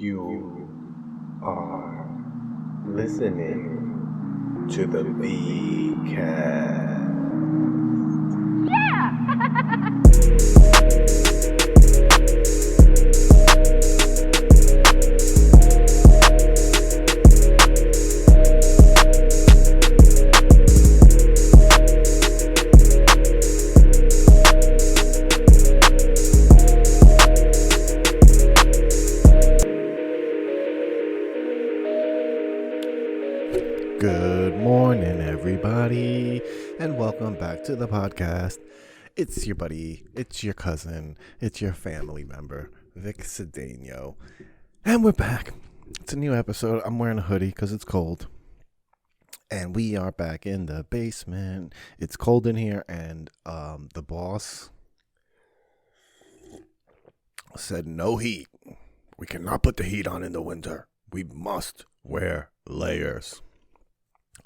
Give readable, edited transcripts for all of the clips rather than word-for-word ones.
You are listening to the VCast. Good morning, everybody, and welcome back to the podcast. It's your buddy, it's your cousin, it's your family member, Vic Cedeno, and we're back. It's a new episode. I'm wearing a hoodie because it's cold, and we are back in the basement. It's cold in here, and the boss said no heat. We cannot put the heat on in the winter. We must wear layers.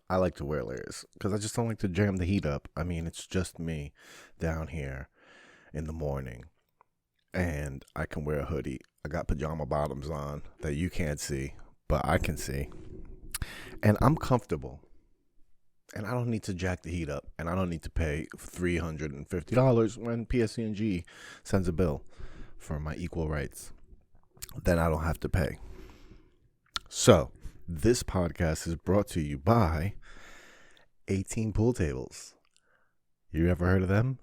I like to wear layers because I just don't like to jam the heat up. I mean, it's just me down here in the morning, and I can wear a hoodie. I got pajama bottoms on that you can't see, but I can see, and I'm comfortable, and I don't need to jack the heat up, and I don't need to pay $350 when PSE&G sends a bill for my equal rights. Then I don't have to pay. So this podcast is brought to you by 18 Pool Tables. You ever heard of them?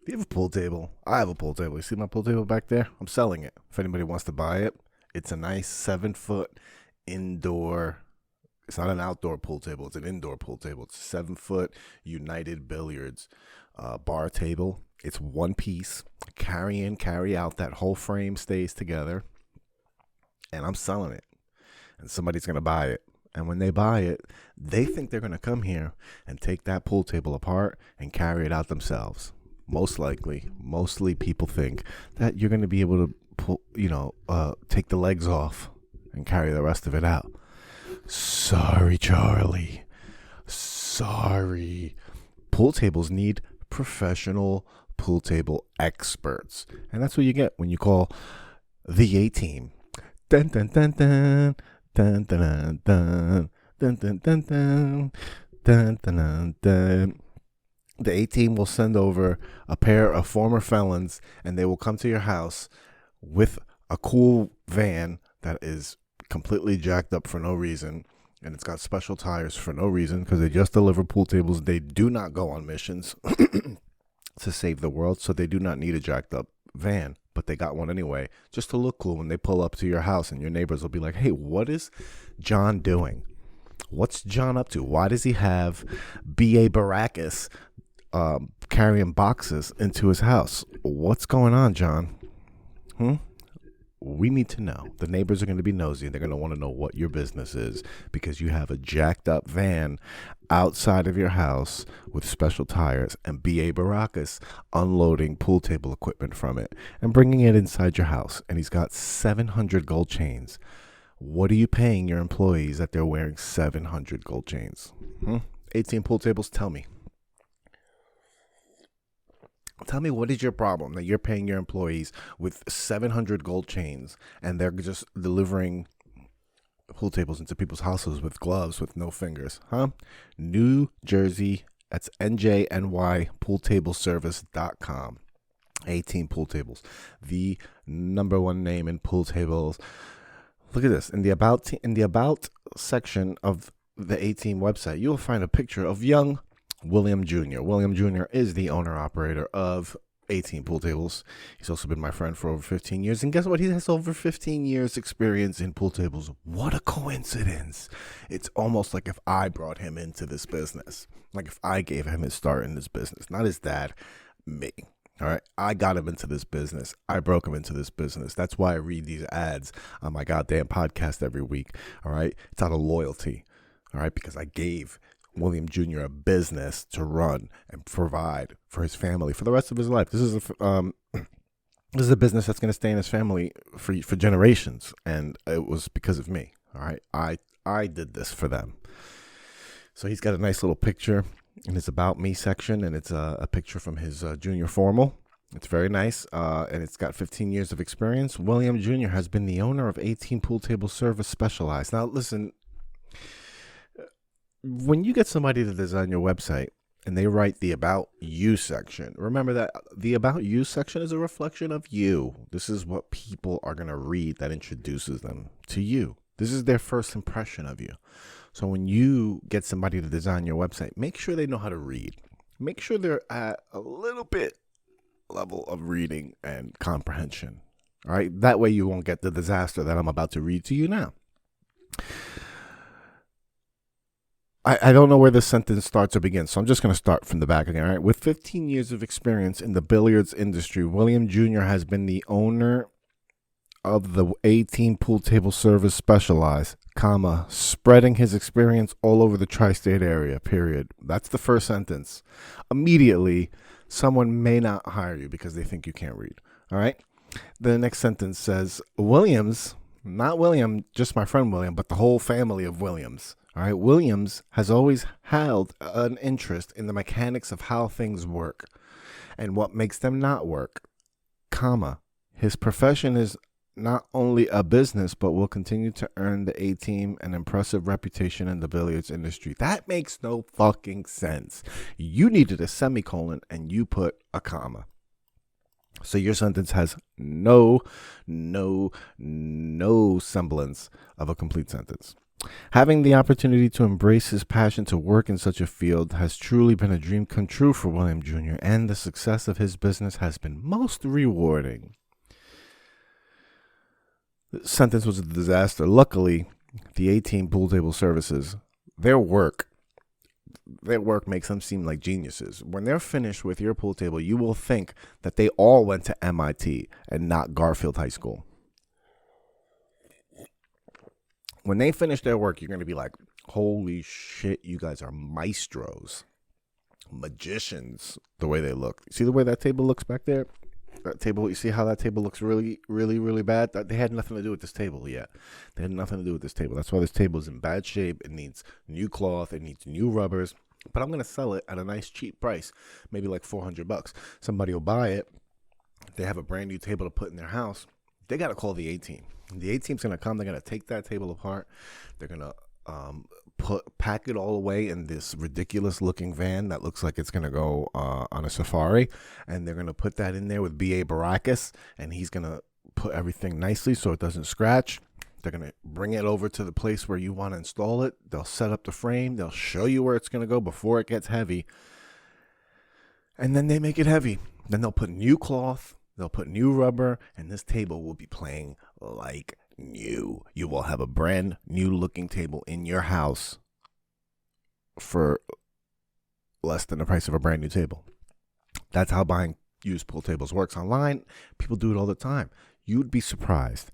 Do you have a pool table? I have a pool table. You see my pool table back there? I'm selling it. If anybody wants to buy it, it's a nice 7-foot indoor. It's not an outdoor pool table. It's an indoor pool table. It's a 7-foot United Billiards bar table. It's one piece. Carry in, carry out. That whole frame stays together. And I'm selling it. And somebody's going to buy it. And when they buy it, they think they're going to come here and take that pool table apart and carry it out themselves. Mostly people think that you're going to be able to pull, take the legs off and carry the rest of it out. Sorry, Charlie. Sorry. Pool tables need professional pool table experts. And that's what you get when you call the A-Team. Dun, dun, dun, dun. Dun, dun, dun, dun, dun, dun, dun, dun, dun, dun. The A-Team will send over a pair of former felons, and they will come to your house with a cool van that is completely jacked up for no reason, and it's got special tires for no reason because they just deliver pool tables. They do not go on missions to save the world, so they do not need a jacked up van. But they got one anyway, just to look cool when they pull up to your house, and your neighbors will be like, hey, what is John doing? What's John up to? Why does he have B.A. Baracus carrying boxes into his house? What's going on, John? We need to know. The neighbors are going to be nosy. They're going to want to know what your business is because you have a jacked up van outside of your house with special tires and B.A. Baracus unloading pool table equipment from it and bringing it inside your house. And he's got 700 gold chains. What are you paying your employees that they're wearing 700 gold chains? 18 Pool Tables, tell me. Tell me, what is your problem that you're paying your employees with 700 gold chains and they're just delivering pool tables into people's houses with gloves with no fingers, New Jersey, that's NJNY pooltableservice.com. 18 Pool Tables, the number one name in pool tables. Look at this. In the about section of the 18 website, you'll find a picture of young William Jr. William Jr. is the owner-operator of 18 Pool Tables. He's also been my friend for over 15 years. And guess what? He has over 15 years experience in pool tables. What a coincidence. It's almost like if I brought him into this business. Like if I gave him his start in this business. Not his dad, me. All right. I got him into this business. I broke him into this business. That's why I read these ads on my goddamn podcast every week. All right. It's out of loyalty. All right. Because I gave William Jr. a business to run and provide for his family for the rest of his life. This is a business that's going to stay in his family for generations, and it was because of me. All right, I did this for them. So he's got a nice little picture in his About Me section, and it's a picture from his junior formal. It's very nice, and it's got 15 years of experience. William Jr. has been the owner of 18 Pool Table Service Specialized. Now, listen, when you get somebody to design your website and they write the About You section, remember that the About You section is a reflection of you. This is what people are going to read that introduces them to you. This is their first impression of you. So when you get somebody to design your website, make sure they know how to read. Make sure they're at a little bit level of reading and comprehension. All right. That way you won't get the disaster that I'm about to read to you now. I don't know where this sentence starts or begins, so I'm just going to start from the back again. All right. With 15 years of experience in the billiards industry, William Jr. has been the owner of the 18 Pool Table Service Specialized, spreading his experience all over the tri-state area, period. That's the first sentence. Immediately, someone may not hire you because they think you can't read. All right. The next sentence says, Williams, not William, just my friend William, but the whole family of Williams. All right. Williams has always held an interest in the mechanics of how things work and what makes them not work, his profession is not only a business, but will continue to earn the A-team an impressive reputation in the billiards industry. That makes no fucking sense. You needed a semicolon and you put a comma. So your sentence has no semblance of a complete sentence. Having the opportunity to embrace his passion to work in such a field has truly been a dream come true for William Jr., and the success of his business has been most rewarding. The sentence was a disaster. Luckily, the 18 Pool Table Services, their work makes them seem like geniuses. When they're finished with your pool table, you will think that they all went to MIT and not Garfield High School. When they finish their work, you're going to be like, holy shit, you guys are maestros, magicians, the way they look. See the way that table looks back there? That table, you see how that table looks really, really, really bad? They had nothing to do with this table yet. They had nothing to do with this table. That's why this table is in bad shape. It needs new cloth. It needs new rubbers. But I'm going to sell it at a nice cheap price, maybe like $400. Somebody will buy it. If they have a brand new table to put in their house, they got to call the A-team. The A-team's going to come. They're going to take that table apart. They're going to pack it all away in this ridiculous looking van that looks like it's going to go on a safari, and they're going to put that in there with B.A. Baracus, and he's going to put everything nicely so it doesn't scratch. They're going to bring it over to the place where you want to install it. They'll set up the frame. They'll show you where it's going to go before it gets heavy, and then they make it heavy. Then they'll put new cloth. They'll put new rubber, and this table will be playing like new. You will have a brand new looking table in your house for less than the price of a brand new table. That's how buying used pool tables works online. People do it all the time. You'd be surprised.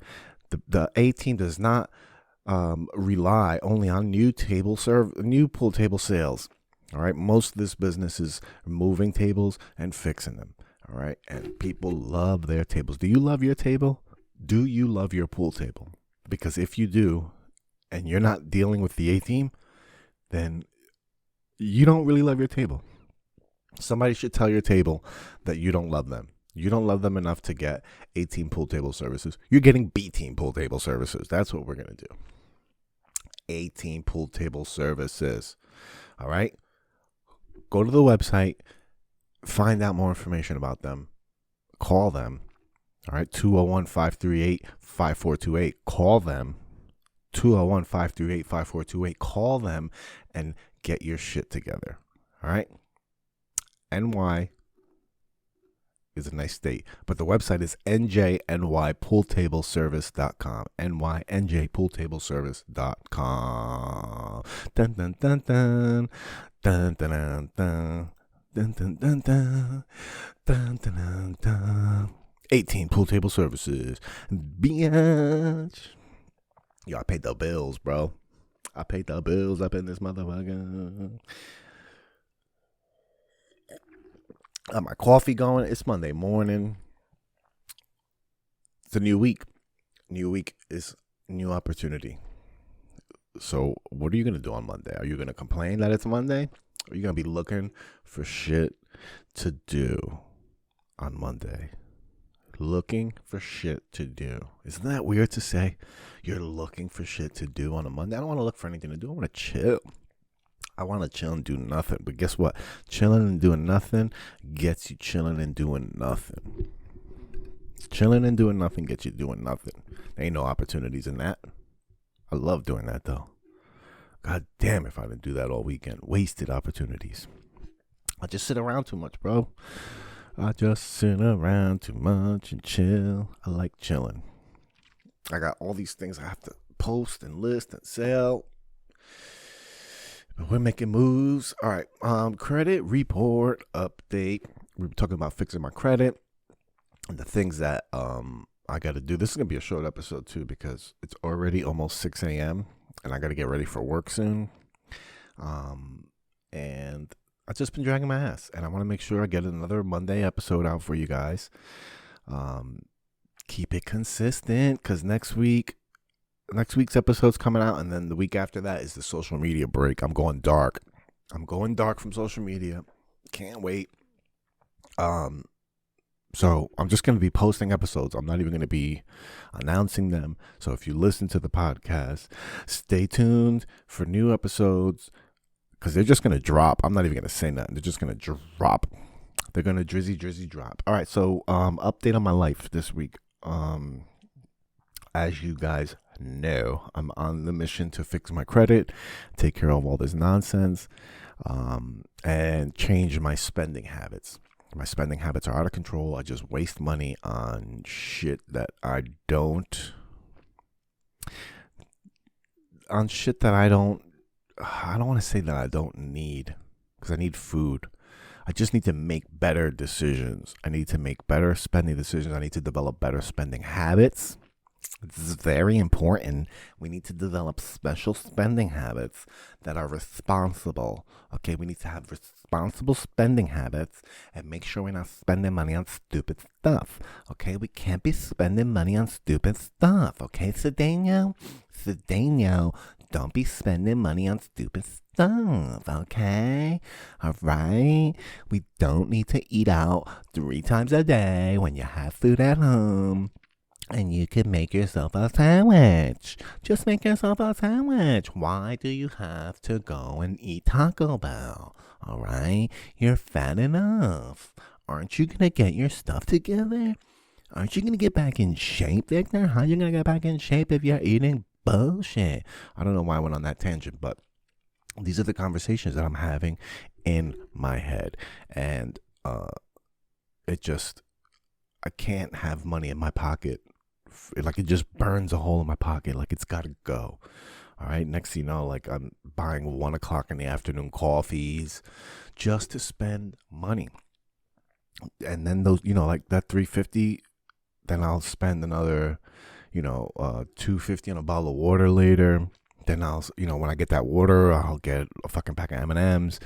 The A-team does not rely only on new pool table sales. All right. Most of this business is moving tables and fixing them. All right. And people love their tables. Do you love your table? Do you love your pool table? Because if you do, and you're not dealing with the A-team, then you don't really love your table. Somebody should tell your table that you don't love them. You don't love them enough to get A-team Pool Table Services. You're getting B-team Pool Table Services. That's what we're going to do. A-team Pool Table Services. All right? Go to the website. Find out more information about them. Call them. All right? 201-538-5428. Call them. 201-538-5428. Call them and get your shit together. All right? NY is a nice state, but the website is njnypooltableservice.com. njpooltableservice.com. Dun dun dun dun dun dun dun dun dun dun dun dun dun dun dun. 18 Pool Table Services. Bitch. Yo, I paid the bills, bro. I paid the bills up in this motherfucker. Got my coffee going. It's Monday morning. It's a new week. New week is new opportunity. So what are you going to do on Monday? Are you going to complain that it's Monday? Or are you going to be looking for shit to do? on Monday. Looking for shit to do. Isn't that weird to say? You're looking for shit to do on a Monday. I don't want to look for anything to do. I want to chill. I want to chill and do nothing. But guess what? Chilling and doing nothing gets you chilling and doing nothing. Chilling and doing nothing gets you doing nothing. There ain't no opportunities in that. I love doing that, though. God damn if I didn't do that all weekend. Wasted opportunities. I just sit around too much, bro. I just sit around too much and chill. I like chilling. I got all these things I have to post and list and sell. But we're making moves. All right. Credit report update. We were talking about fixing my credit and the things that I got to do. This is going to be a short episode, too, because it's already almost 6 a.m. and I got to get ready for work soon. And I've just been dragging my ass, and I want to make sure I get another Monday episode out for you guys. Keep it consistent, because next week's episode's coming out, and then the week after that is the social media break. I'm going dark from social media. Can't wait. So I'm just going to be posting episodes. I'm not even going to be announcing them. So if you listen to the podcast, stay tuned for new episodes. Because they're just going to drop. I'm not even going to say nothing. They're just going to drop. They're going to drizzy drop. All right, so update on my life this week. As you guys know, I'm on the mission to fix my credit, take care of all this nonsense, and change my spending habits. My spending habits are out of control. I just waste money on shit that I don't... I don't want to say that I don't need, because I need food. I just need to make better decisions. I need to make better spending decisions. I need to develop better spending habits. This is very important. We need to develop special spending habits that are responsible. Okay, we need to have responsible spending habits and make sure we're not spending money on stupid stuff. Okay, we can't be spending money on stupid stuff. Okay, Cedeno? Don't be spending money on stupid stuff, okay? All right? We don't need to eat out 3 times a day when you have food at home. And you can make yourself a sandwich. Just make yourself a sandwich. Why do you have to go and eat Taco Bell? All right? You're fat enough. Aren't you going to get your stuff together? Aren't you going to get back in shape, Victor? How are you going to get back in shape if you're eating bullshit? I don't know why I went on that tangent, but these are the conversations that I'm having in my head. And I can't have money in my pocket. Like, it just burns a hole in my pocket. Like, it's got to go. All right. Next thing you know, like, I'm buying 1 o'clock in the afternoon coffees just to spend money. And then those, like that $3.50, then I'll spend another, $2.50 on a bottle of water later. Then I'll, when I get that water, I'll get a fucking pack of M&Ms.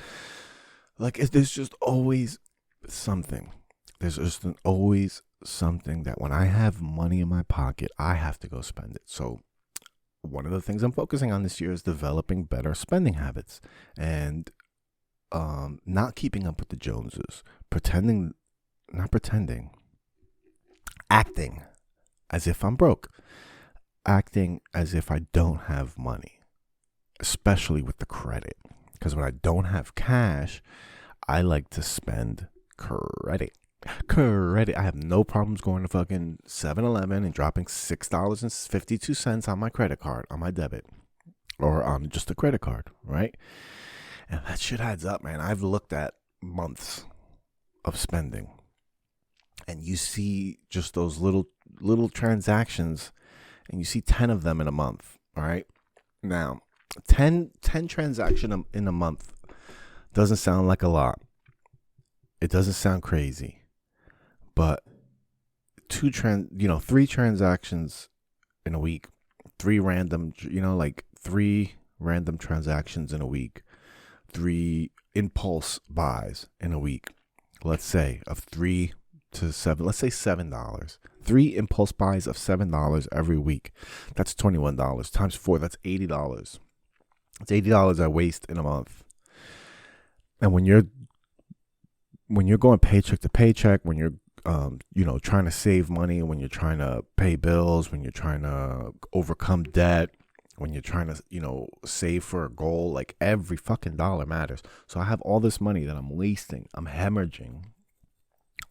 Like, there's just always something. There's just always something that when I have money in my pocket, I have to go spend it. So one of the things I'm focusing on this year is developing better spending habits and not keeping up with the Joneses, acting as if I'm broke, acting as if I don't have money, especially with the credit. Because when I don't have cash, I like to spend credit. I have no problems going to fucking 7-Eleven and dropping $6.52 on my credit card, on my debit, or on just a credit card, right? And that shit adds up, man. I've looked at months of spending, and you see just those little transactions, and you see 10 of them in a month, all right? Now, 10 transactions in a month doesn't sound like a lot. It doesn't sound crazy. But 3 transactions in a week, 3 random transactions in a week, 3 impulse buys in a week, let's say of $3 to $7, let's say $7. 3 impulse buys of $7 every week. That's $21 times 4. That's $80. It's $80 I waste in a month. And when you're going paycheck to paycheck, when you're trying to save money, when you're trying to pay bills, when you're trying to overcome debt, when you're trying to, save for a goal. Like, every fucking dollar matters. So I have all this money that I'm wasting, I'm hemorrhaging,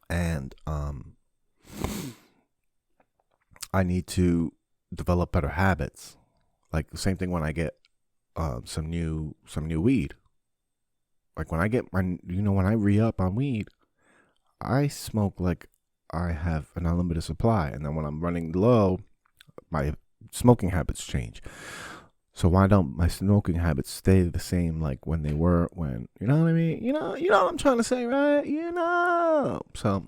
and I need to develop better habits. Like, the same thing when I get some new weed. Like, when I get when I re-up on weed, I smoke like I have an unlimited supply. And then when I'm running low, my smoking habits change. So why don't my smoking habits stay the same like when they were when, you know what I mean? You know what I'm trying to say, right? So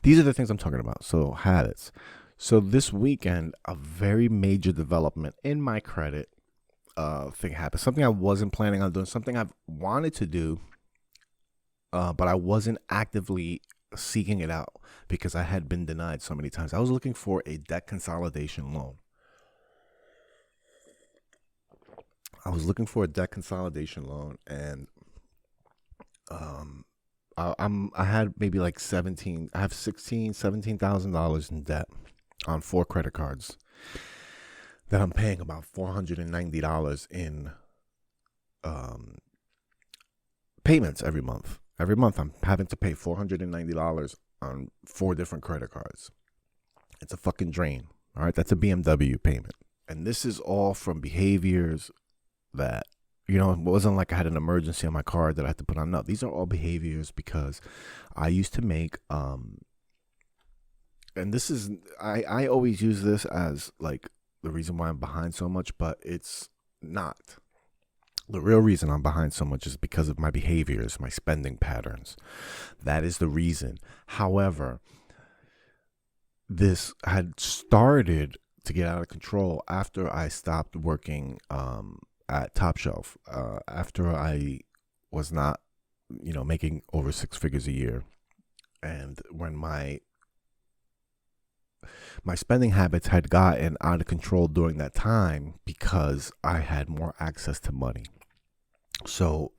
these are the things I'm talking about. So habits. So this weekend, a very major development in my credit thing happened. Something I wasn't planning on doing, something I've wanted to do, but I wasn't actively seeking it out because I had been denied so many times. I was looking for a debt consolidation loan. And I had maybe like $17,000 in debt on 4 credit cards that I'm paying about $490 in payments every month. Every month I'm having to pay $490 on 4 different credit cards. It's a fucking drain. All right, that's a BMW payment. And this is all from behaviors that, it wasn't like I had an emergency on my card that I had to put on. No, these are all behaviors because I used to make, and this is, I always use this as like the reason why I'm behind so much, but it's not. The real reason I'm behind so much is because of my behaviors, my spending patterns. That is the reason. However, this had started to get out of control after I stopped working at Top Shelf, after I was not, making over 6 figures a year. And when my spending habits had gotten out of control during that time because I had more access to money. So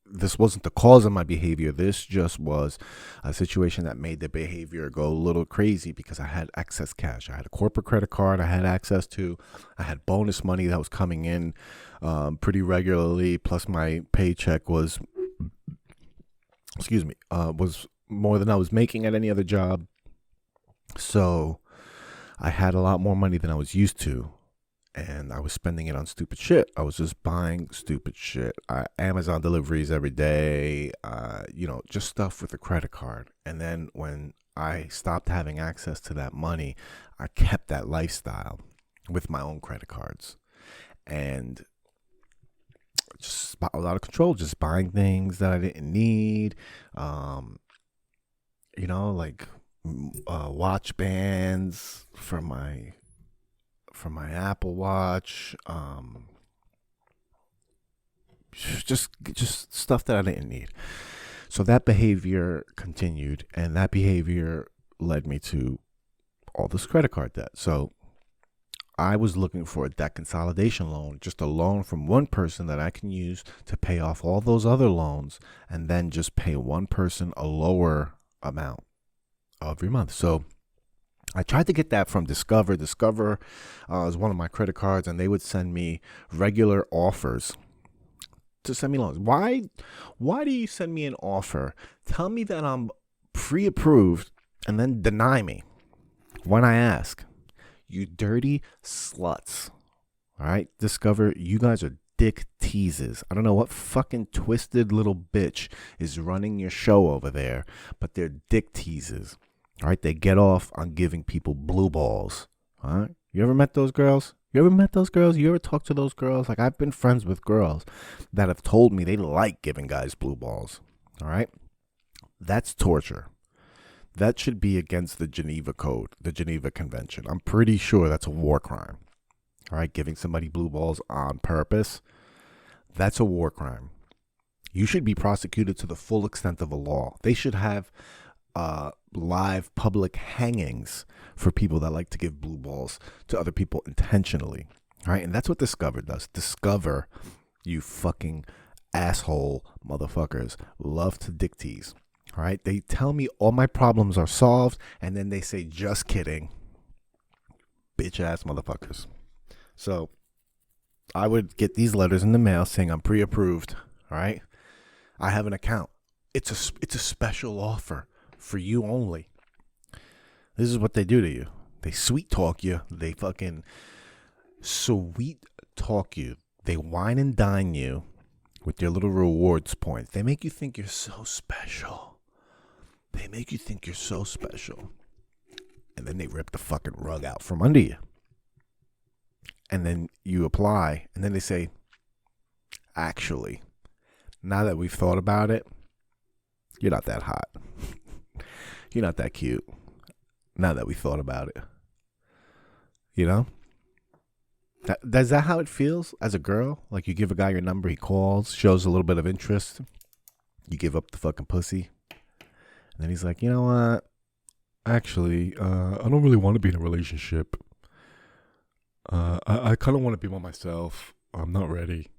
this wasn't the cause of my behavior. This just was a situation that made the behavior go a little crazy because I had excess cash. I had a corporate credit card I had access to. I had bonus money that was coming in pretty regularly. Plus my paycheck was more than I was making at any other job. So I had a lot more money than I was used to. And I was spending it on stupid shit. I was just buying stupid shit. Amazon deliveries every day, just stuff with a credit card. And then when I stopped having access to that money, I kept that lifestyle with my own credit cards. And just a lot of control, just buying things that I didn't need. Like watch bands for my Apple Watch, just stuff that I didn't need. So that behavior continued, and that behavior led me to all this credit card debt. So I was looking for a debt consolidation loan, just a loan from one person that I can use to pay off all those other loans, and then just pay one person a lower amount every month. So I tried to get that from Discover. Discover is one of my credit cards, and they would send me regular offers to send me loans. Why do you send me an offer? Tell me that I'm pre-approved and then deny me when I ask. You dirty sluts. All right, Discover, you guys are dick teases. I don't know what fucking twisted little bitch is running your show over there, but they're dick teases. All right, they get off on giving people blue balls. All right, you ever met those girls? You ever talk to those girls? Like, I've been friends with girls that have told me they like giving guys blue balls. All right, that's torture. That should be against the Geneva Code, the Geneva Convention. I'm pretty sure that's a war crime. All right, giving somebody blue balls on purpose, that's a war crime. You should be prosecuted to the full extent of the law. They should have live public hangings for people that like to give blue balls to other people intentionally. All right, and that's what Discover does. Discover, you fucking asshole motherfuckers, love to dick tease. All right. They tell me all my problems are solved, and then they say, just kidding. Bitch ass motherfuckers. So I would get these letters in the mail saying I'm pre-approved. All right. I have an account. It's a special offer for you only. This is what they do to you. They sweet talk you. They fucking sweet talk you. They wine and dine you with their little rewards points. They make you think you're so special. They make you think you're so special. And then they rip the fucking rug out from under you. And then you apply. And then they say, actually, now that we've thought about it, you're not that hot. You're not that cute. Now that we thought about it. You know? Is that how it feels as a girl? Like you give a guy your number, he calls, shows a little bit of interest. You give up the fucking pussy. And then he's like, you know what? Actually, I don't really want to be in a relationship. I kind of want to be by myself. I'm not ready.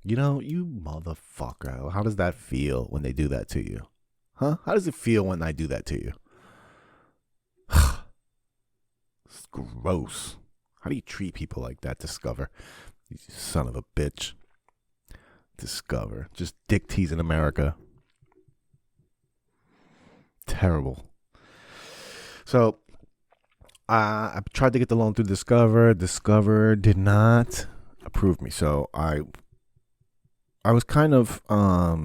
You know, you motherfucker. How does that feel when they do that to you? Huh? How does it feel when I do that to you? It's gross. How do you treat people like that, Discover? You son of a bitch. Discover. Just dick tease in America. Terrible. So, I tried to get the loan through Discover. Discover did not approve me. So, I was kind of, I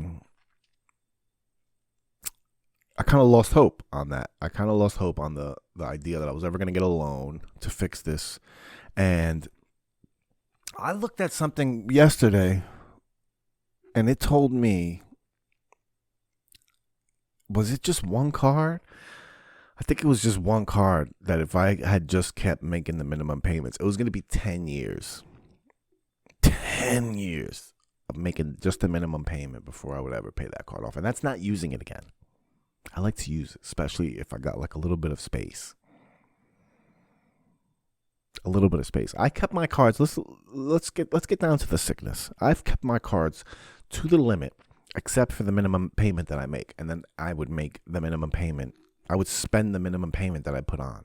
kind of lost hope on that. I kind of lost hope on the idea that I was ever going to get a loan to fix this. And I looked at something yesterday and it told me, was it just one card? I think it was just one card that if I had just kept making the minimum payments, it was going to be 10 years. 10 years of making just the minimum payment before I would ever pay that card off. And that's not using it again. I like to use it, especially if I got like a little bit of space. A little bit of space. I kept my cards. Let's get down to the sickness. I've kept my cards to the limit, except for the minimum payment that I make, and then I would make the minimum payment. I would spend the minimum payment that I put on,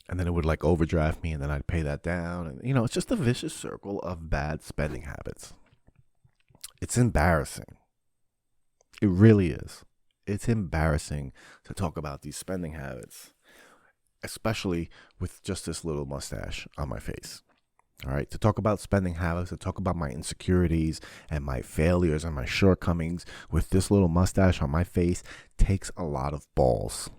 and then it would like overdraft me, and then I'd pay that down, and it's just a vicious circle of bad spending habits. It's embarrassing. It really is. It's embarrassing to talk about these spending habits, especially with just this little mustache on my face. All right, to talk about spending habits, to talk about my insecurities and my failures and my shortcomings with this little mustache on my face takes a lot of balls.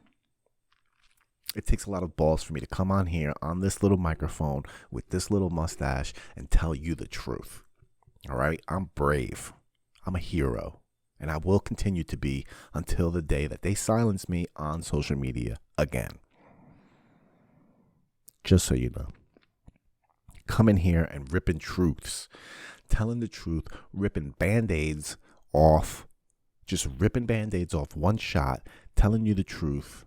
It takes a lot of balls for me to come on here on this little microphone with this little mustache and tell you the truth. All right, I'm brave. I'm a hero. And I will continue to be until the day that they silence me on social media again. Just so you know. Coming here and ripping truths. Telling the truth. Ripping Band-Aids off. Just ripping Band-Aids off one shot. Telling you the truth.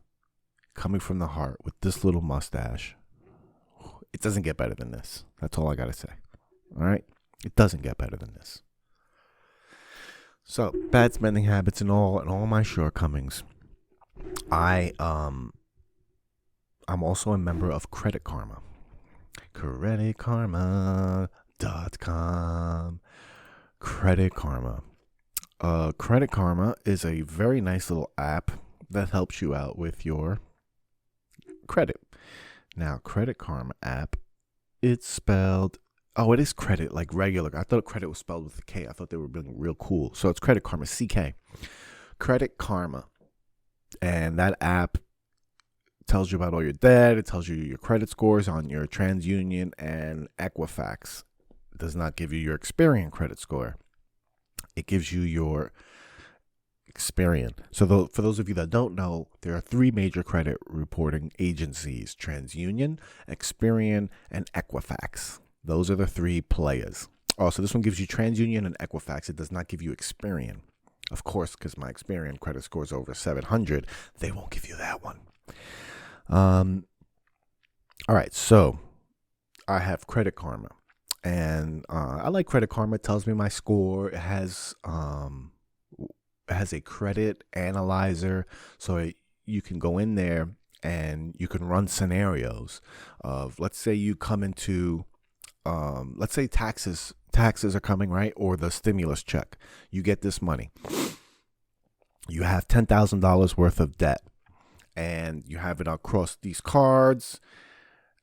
Coming from the heart with this little mustache. It doesn't get better than this. That's all I got to say. All right? It doesn't get better than this. So, bad spending habits and all my shortcomings. I'm also a member of Credit Karma. CreditKarma.com. Credit Karma. Credit Karma is a very nice little app that helps you out with your credit. Now, Credit Karma app, it's spelled... Oh, it is credit, like regular. I thought credit was spelled with a K. I thought they were being real cool. So it's Credit Karma, CK. Credit Karma. And that app tells you about all your debt. It tells you your credit scores on your TransUnion and Equifax. It does not give you your Experian credit score. It gives you your Experian. So for those of you that don't know, there are three major credit reporting agencies: TransUnion, Experian, and Equifax. Those are the three players. Oh, so this one gives you TransUnion and Equifax. It does not give you Experian. Of course, because my Experian credit score is over 700, they won't give you that one. All right, so I have Credit Karma. And I like Credit Karma. It tells me my score. It has has a credit analyzer, so you can go in there and you can run scenarios of, let's say you come into, let's say taxes are coming, right? Or the stimulus check. You get this money. You have $10,000 worth of debt, and you have it across these cards,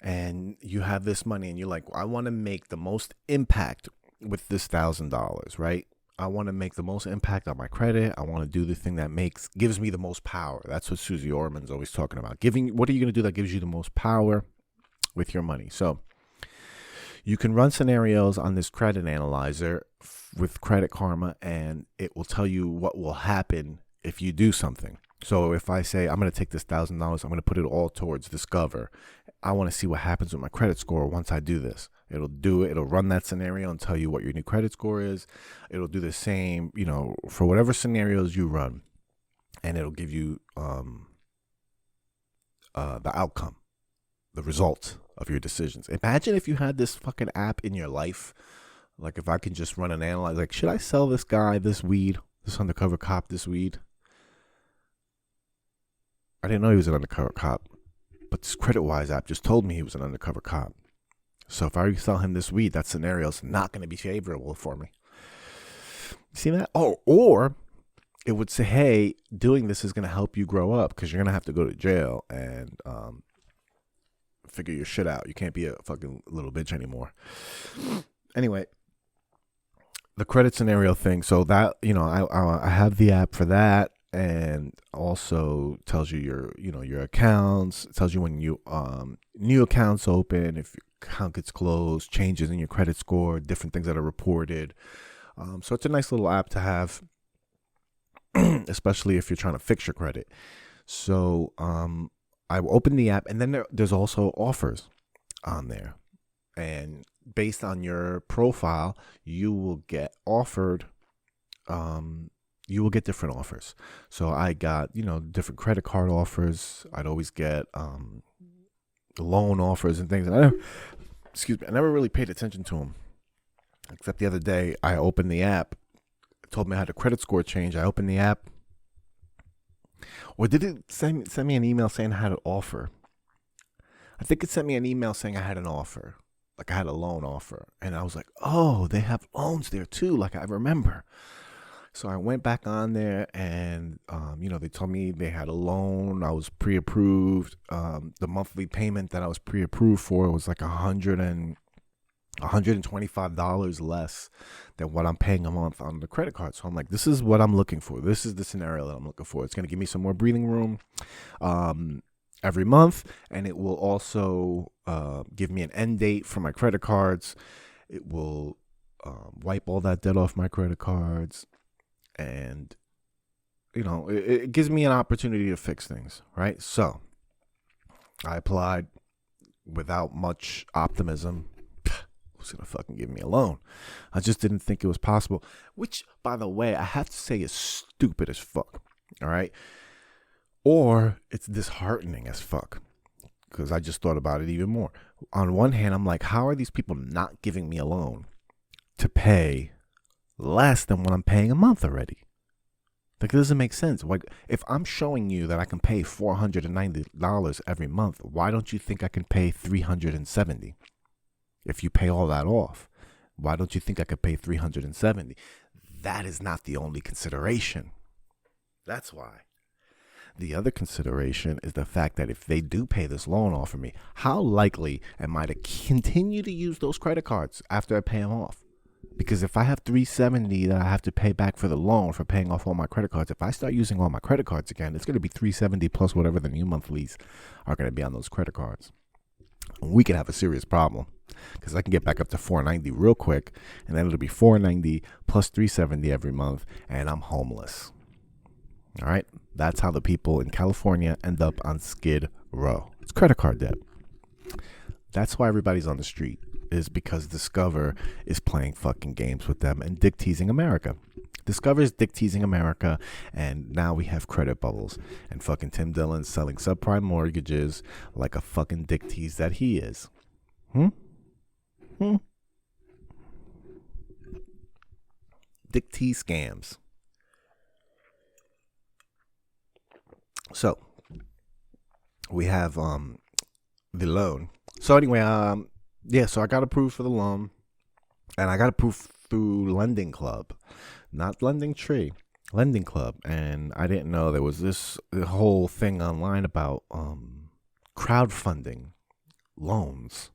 and you have this money, and you're like, I want to make the most impact with this $1,000, right? I want to make the most impact on my credit. I want to do the thing that gives me the most power. That's what Susie Orman's always talking about. What are you going to do that gives you the most power with your money? So you can run scenarios on this credit analyzer with Credit Karma, and it will tell you what will happen if you do something. So if I say, I'm going to take this $1,000, I'm going to put it all towards Discover. I want to see what happens with my credit score once I do this. It'll do it. It'll run that scenario and tell you what your new credit score is. It'll do the same, for whatever scenarios you run, and it'll give you the outcome, the result of your decisions. Imagine if you had this fucking app in your life. Like, if I can just run an analyze, like, should I sell this guy this weed, this undercover cop this weed? I didn't know he was an undercover cop, but this CreditWise app just told me he was an undercover cop. So if I sell him this weed, that scenario is not going to be favorable for me. See that? Oh, or it would say, hey, doing this is going to help you grow up because you're going to have to go to jail and figure your shit out. You can't be a fucking little bitch anymore. Anyway, the credit scenario thing. So that, I have the app for that. And also tells you your accounts. It tells you when you new accounts open, if your account gets closed, changes in your credit score, different things that are reported. So it's a nice little app to have, especially if you're trying to fix your credit. So I opened the app, and then there's also offers on there, and based on your profile, you will get offered. You will get different offers. So I got, different credit card offers. I'd always get loan offers and things. And I never really paid attention to them. Except the other day, I opened the app. It told me I had a credit score change. I opened the app. Or did it send me an email saying I had an offer? I think it sent me an email saying I had an offer. Like I had a loan offer. And I was like, oh, they have loans there too. Like I remember. So I went back on there, and, they told me they had a loan. I was pre-approved. The monthly payment that I was pre-approved for was like $125 less than what I'm paying a month on the credit card. So I'm like, this is what I'm looking for. This is the scenario that I'm looking for. It's going to give me some more breathing room every month, and it will also give me an end date for my credit cards. It will wipe all that debt off my credit cards. And, it gives me an opportunity to fix things, right? So I applied without much optimism. Who's going to fucking give me a loan? I just didn't think it was possible, which, by the way, I have to say is stupid as fuck, all right? Or it's disheartening as fuck, because I just thought about it even more. On one hand, I'm like, how are these people not giving me a loan to pay less than what I'm paying a month already? Like, it doesn't make sense. Like, if I'm showing you that I can pay $490 every month, why don't you think I can pay $370? If you pay all that off, why don't you think I could pay $370? That is not the only consideration. That's why. The other consideration is the fact that if they do pay this loan off for me, how likely am I to continue to use those credit cards after I pay them off? Because if I have $370 that I have to pay back for the loan for paying off all my credit cards, if I start using all my credit cards again, it's going to be $370 plus whatever the new monthlies are going to be on those credit cards. We could have a serious problem, because I can get back up to $490 real quick, and then it'll be $490 plus $370 every month, and I'm homeless. All right? That's how the people in California end up on Skid Row. It's credit card debt. That's why everybody's on the street, is because Discover is playing fucking games with them and dick teasing America. Discover is dick teasing America, and now we have credit bubbles, and fucking Tim Dillon's selling subprime mortgages like a fucking dick tease that he is. Dick tease scams. So we have the loan. So anyway, so I got approved for the loan, and I got approved through Lending Club, not Lending Tree, Lending Club. And I didn't know there was this whole thing online about crowdfunding loans.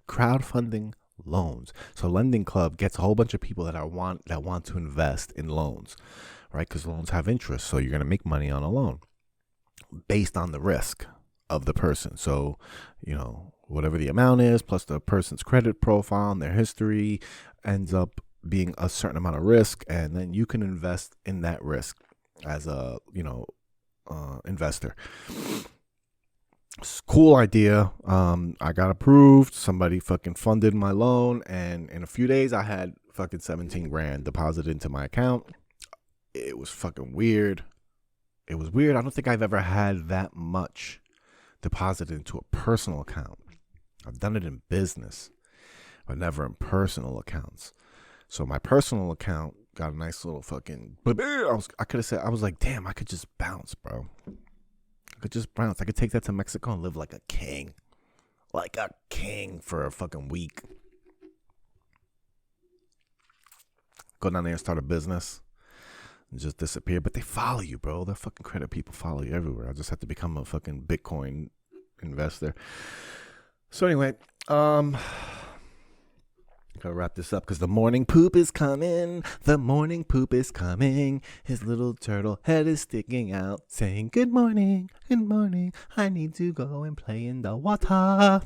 Crowdfunding loans. So Lending Club gets a whole bunch of people that want to invest in loans, right? Because loans have interest, so you're gonna make money on a loan based on the risk of the person. So, whatever the amount is, plus the person's credit profile and their history, ends up being a certain amount of risk, and then you can invest in that risk as a investor. Cool idea. I got approved. Somebody fucking funded my loan, and in a few days I had fucking 17 grand deposited into my account. It was fucking weird. It was weird. I don't think I've ever had that much deposited into a personal account. I've done it in business, but never in personal accounts. So my personal account got a nice little fucking. I was like, damn, I could just bounce, bro. I could take that to Mexico and live like a king. Like a king for a fucking week. Go down there and start a business. And just disappear. But they follow you, bro. The fucking credit people follow you everywhere. I just have to become a fucking Bitcoin investor. So anyway, gotta wrap this up because the morning poop is coming. The morning poop is coming. His little turtle head is sticking out, saying, good morning, good morning. I need to go and play in the water.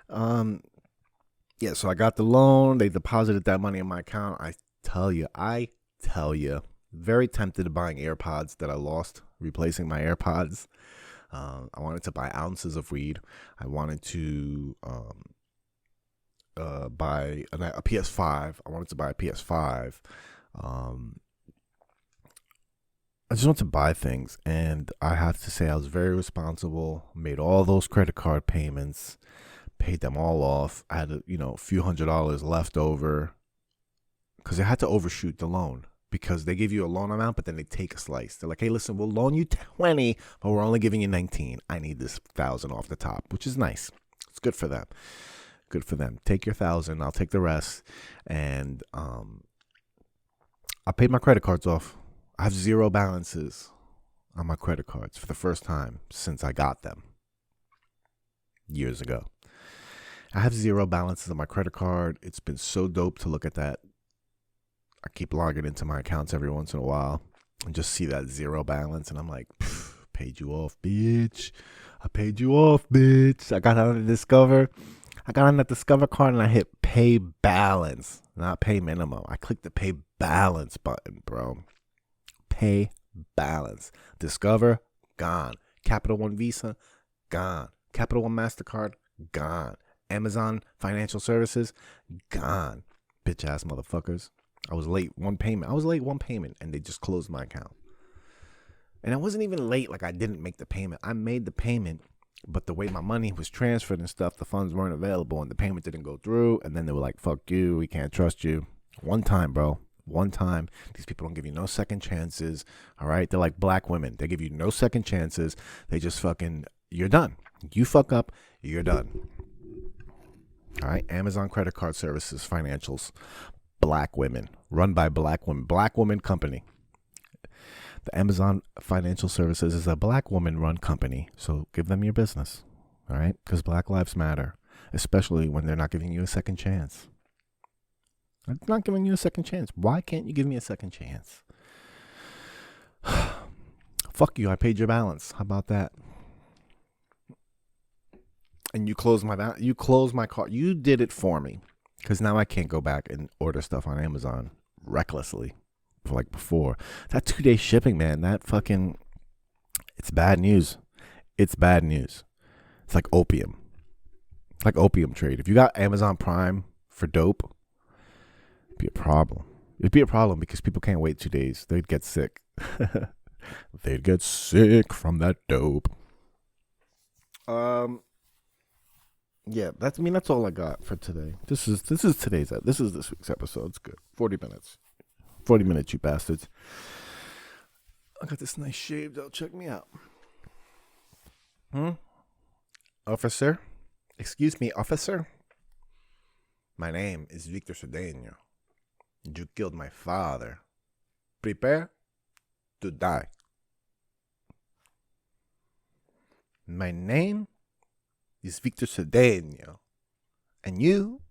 So I got the loan. They deposited that money in my account. I tell you, very tempted to buying AirPods that I lost, replacing my AirPods. I wanted to buy ounces of weed. I wanted to buy a PS5. I wanted to buy a PS5. I just want to buy things, and I have to say I was very responsible. Made all those credit card payments, paid them all off. I had a few $100s left over because I had to overshoot the loan. Because they give you a loan amount, but then they take a slice. They're like, hey, listen, we'll loan you 20, but we're only giving you 19. I need this 1,000 off the top, which is nice. It's good for them. Good for them. Take your 1,000. I'll take the rest. And I paid my credit cards off. I have zero balances on my credit cards for the first time since I got them years ago. I have zero balances on my credit card. It's been so dope to look at that. I keep logging into my accounts every once in a while and just see that zero balance. And I'm like, paid you off, bitch. I paid you off, bitch. I got on the Discover. I got on that Discover card and I hit pay balance, not pay minimum. I clicked the pay balance button, bro. Pay balance. Discover, gone. Capital One Visa, gone. Capital One MasterCard, gone. Amazon Financial Services, gone. Bitch ass motherfuckers. I was late one payment, and they just closed my account. And I wasn't even late, like I didn't make the payment. I made the payment, but the way my money was transferred and stuff, the funds weren't available, and the payment didn't go through. And then they were like, fuck you, we can't trust you. One time, bro. One time. These people don't give you no second chances, all right? They're like black women. They give you no second chances. They just fucking, you're done. You fuck up, you're done. All right? Amazon Credit Card Services, Financials. Black women, run by black woman company. The Amazon Financial Services is a black woman run company. So give them your business. All right. Because Black lives matter, especially when they're not giving you a second chance. I'm not giving you a second chance. Why can't you give me a second chance? Fuck you. I paid your balance. How about that? And you closed my cart. You did it for me. Because now I can't go back and order stuff on Amazon recklessly like before. That 2-day shipping, man, it's bad news. It's bad news. It's like opium. It's like opium trade. If you got Amazon Prime for dope, it'd be a problem. It'd be a problem because people can't wait 2 days. They'd get sick. They'd get sick from that dope. Yeah, that's all I got for today. This is this week's episode. It's good. 40 minutes. 40 minutes, you bastards. I got this nice shaved out. Check me out. Officer? Excuse me, officer? My name is Vic Cedeno. You killed my father. Prepare to die. My name is Vic Cedeno. And you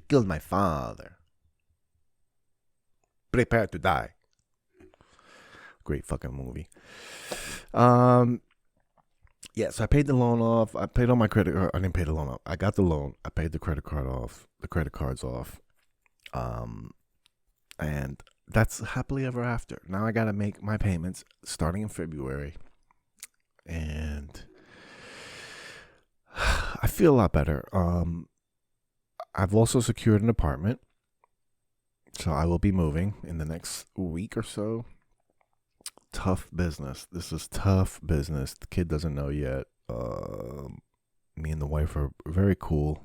killed my father. Prepare to die. Great fucking movie. Yeah, so I paid the loan off. I paid all my credit. I didn't pay the loan off. I got the loan. I paid the credit card off. The credit cards off. And that's happily ever after. Now I got to make my payments starting in February. And I feel a lot better. I've also secured an apartment. So I will be moving in the next week or so. Tough business. This is tough business. The kid doesn't know yet. Me and the wife are very cool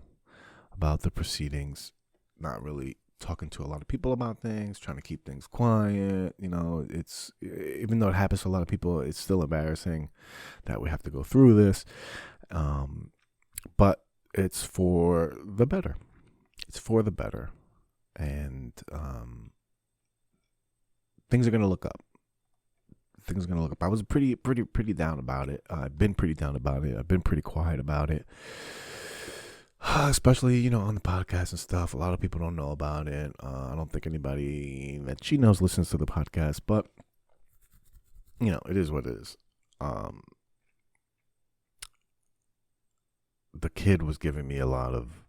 about the proceedings. Not really talking to a lot of people about things, trying to keep things quiet. You know, it's, even though it happens to a lot of people, it's still embarrassing that we have to go through this. But it's for the better. It's for the better. And things are going to look up. I was pretty down about it. I've been pretty down about it. I've been pretty quiet about it. Especially, you know, on the podcast and stuff. A lot of people don't know about it. I don't think anybody that she knows listens to the podcast. But, you know, it is what it is. The kid was giving me a lot of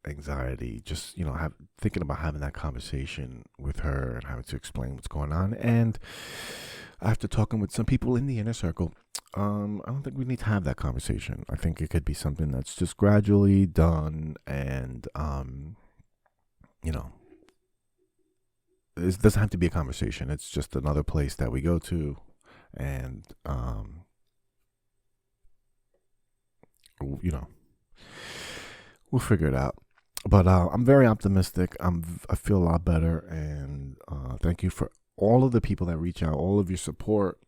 anxiety, just, you know, thinking about having that conversation with her and having to explain what's going on. And after talking with some people in the inner circle, I don't think we need to have that conversation. I think it could be something that's just gradually done, and you know, it doesn't have to be a conversation. It's just another place that we go to, and you know, we'll figure it out. But I'm very optimistic. I feel a lot better, and thank you for all of the people that reach out, all of your support,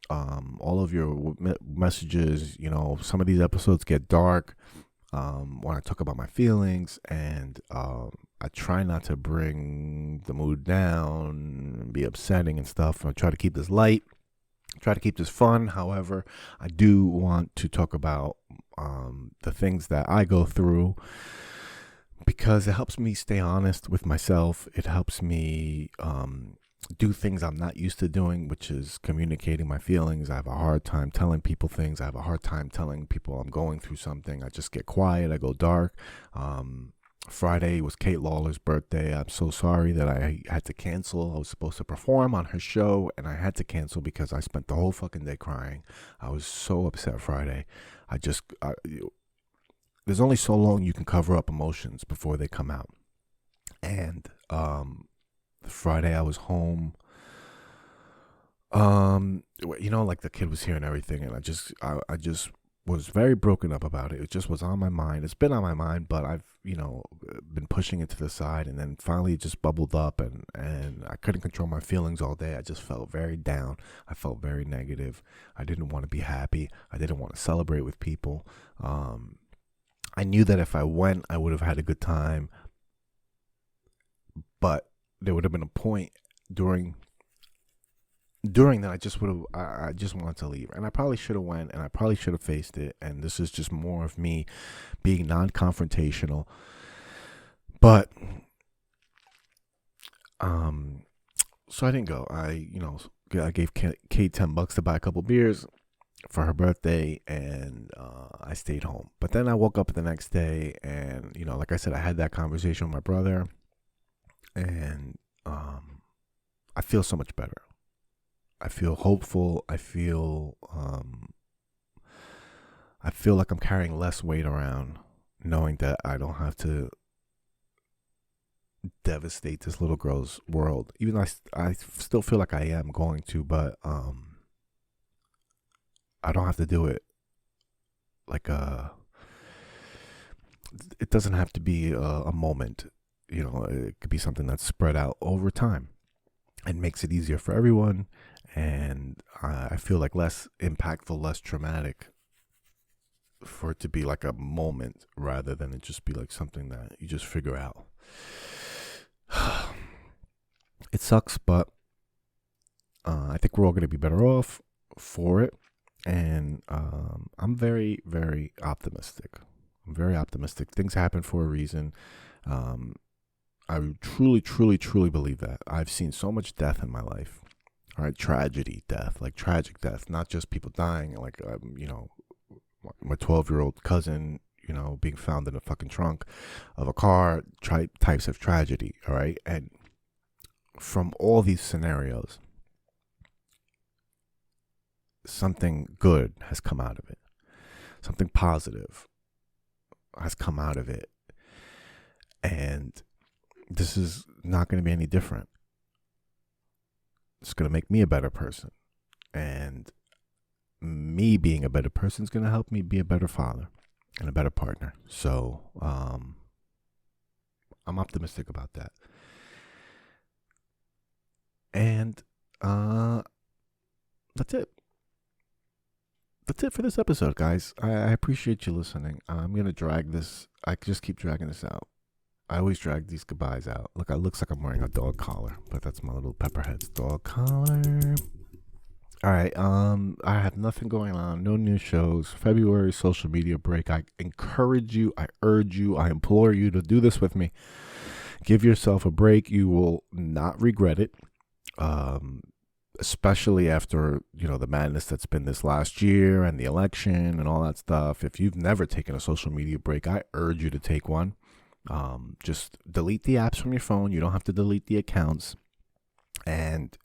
all of your messages. You know, some of these episodes get dark when I talk about my feelings, and I try not to bring the mood down and be upsetting and stuff. I try to keep this light, try to keep this fun. However, I do want to talk about the things that I go through, because it helps me stay honest with myself. It helps me do things I'm not used to doing, which is communicating my feelings. I have a hard time telling people things. I have a hard time telling people I'm going through something. I just get quiet. I go dark. Friday was Kate Lawler's birthday. I'm so sorry that I had to cancel. I was supposed to perform on her show, and I had to cancel because I spent the whole fucking day crying. I was so upset Friday. There's only so long you can cover up emotions before they come out. And Friday I was home. You know, like the kid was here and everything, and I just was very broken up about it. It just was on my mind. It's been on my mind, but I've, you know, been pushing it to the side, and then finally it just bubbled up, and I couldn't control my feelings all day. I just felt very down. I felt very negative. I didn't want to be happy. I didn't want to celebrate with people. I knew that if I went, I would have had a good time, but there would have been a point during that I just wanted to leave, and I probably should have went, and I probably should have faced it. And this is just more of me being non-confrontational. But so I didn't go. I gave Kate $10 to buy a couple beers for her birthday, and I stayed home. But then I woke up the next day, and, you know, like I said, I had that conversation with my brother, and I feel so much better. I feel hopeful. I feel like I'm carrying less weight around, knowing that I don't have to devastate this little girl's world. Even though I still feel like I am going to, but I don't have to do it like it doesn't have to be a moment. You know, it could be something that's spread out over time. and makes it easier for everyone. And I feel like less impactful, less traumatic, for it to be like a moment rather than it just be like something that you just figure out. It sucks, but I think we're all going to be better off for it. And I'm very, very optimistic. I'm very optimistic. Things happen for a reason. I truly, truly, truly believe that. I've seen so much death in my life. All right, tragedy, death, like tragic death, not just people dying, like, my 12-year-old cousin, being found in a fucking trunk of a car, types of tragedy, all right? And from all these scenarios, something good has come out of it. Something positive has come out of it. And this is not going to be any different. It's going to make me a better person. And me being a better person is going to help me be a better father and a better partner. So I'm optimistic about that. And that's it. That's it for this episode, guys. I appreciate you listening. I'm going to drag this. I just keep dragging this out. I always drag these goodbyes out. Look, it looks like I'm wearing a dog collar, but that's my little Pepperhead's dog collar. All right. I have nothing going on. No new shows. February social media break. I encourage you. I urge you. I implore you to do this with me. Give yourself a break. You will not regret it. Especially after, the madness that's been this last year and the election and all that stuff. If you've never taken a social media break, I urge you to take one. Just delete the apps from your phone. You don't have to delete the accounts, and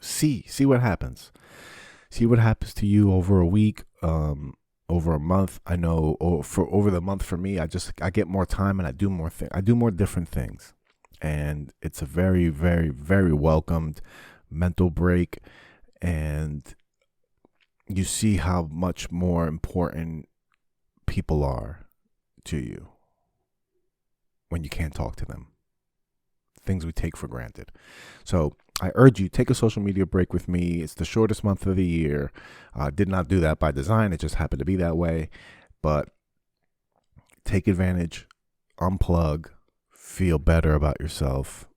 see what happens. See what happens to you over a week, over a month. I know over the month for me, I get more time and I do more I do more different things, and it's a very, very, very welcomed mental break. And you see how much more important people are to you when you can't talk to them. Things we take for granted. So I urge you, take a social media break with me. It's the shortest month of the year. I did not do that by design. It just happened to be that way. But take advantage, unplug, feel better about yourself.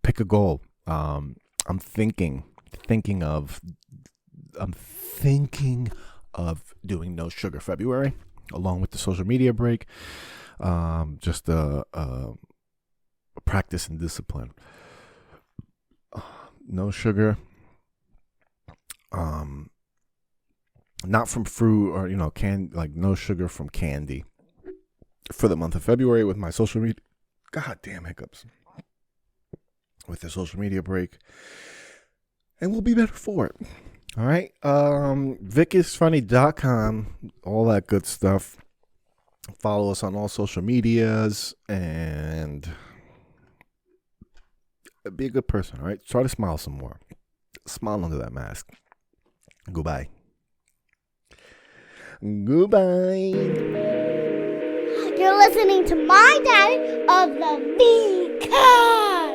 Pick a goal. I'm thinking of doing no sugar February along with the social media break. Just a practice and discipline. No sugar. Not from fruit or no sugar from candy for the month of February with my social media. Goddamn hiccups. With the social media break, and we'll be better for it. All right. VicIsFunny.com, all that good stuff. Follow us on all social medias and be a good person. All right. Try to smile some more. Smile under that mask. Goodbye. Goodbye. You're listening to my daddy of the Vic Cedeno.